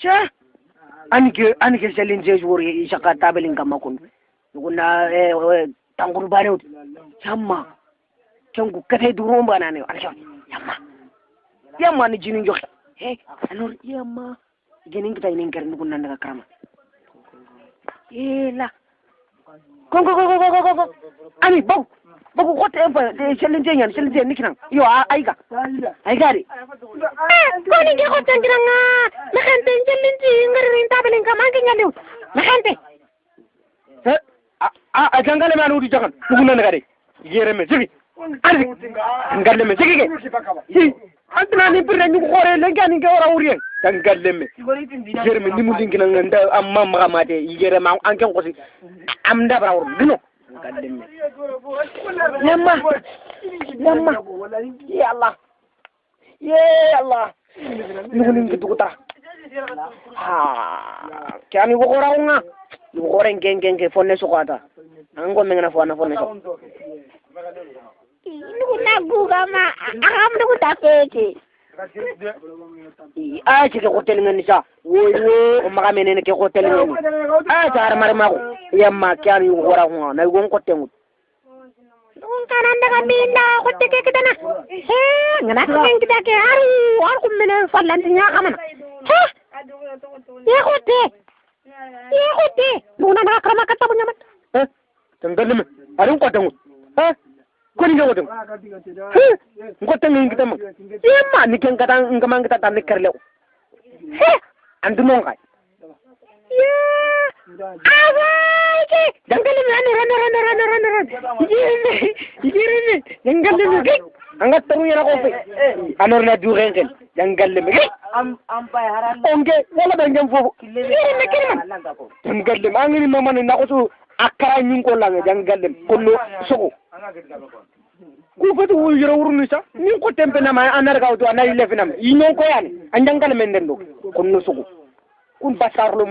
cha anike selin jejuri shaka tabelin kama kun kuna tangul bare chamma changu kate durumba na ne alsha yamma ni jinin jox anor yamma ginin kita inin garin kun nan daga krama la ko ani bau ko te empa selin jenyan nikinan yo aiga de ko ni ge ko tangiranga nakante selin ngarin tabelin kama ngalew nakante a jangale ma nudi jagan nugunan daga de yereme sigi ari ngalle me sigi ke antna ni birna ni ko re lengani ke ora urien ngalle me yereme ni mudin kina nganda amma magamate yereme anken ko si am dabra wor gino ngalle me yamma ya Allah nugunin ki duguta kani wo ora unga wo ren genge fonne sokata ango mengena fonne so nugu naguga ma akam nugu tapeke ke hotel ngani sa wo maga menene ke hotel ngani tar mare mago yamma kani wo ora unga na gon ko tengut kanan daga minda hotte ke kitana ngana ko kita ke har ko menen fallanti nya kamana hotte nuna na krama kata punya mat tenggelam arung ko tengut ko ni ngodo ko tengen kita mo yemma ni ken kata ngam kita tan kerle andu non kai awai tenggelam ran yirene tenggelam ke angat taru yana ko fe anor na du renkel tenggelam ke am pay haran onge wala bangam fofo yirene kelman tenggelam angini mamani na ko su akara nyingo la tenggelam kullu suko ku fatu yoro urunu sa ni ko tempe na ma anar ga to anay lefinam yinon ko yani anjangal men den do kullu suko kun basarlo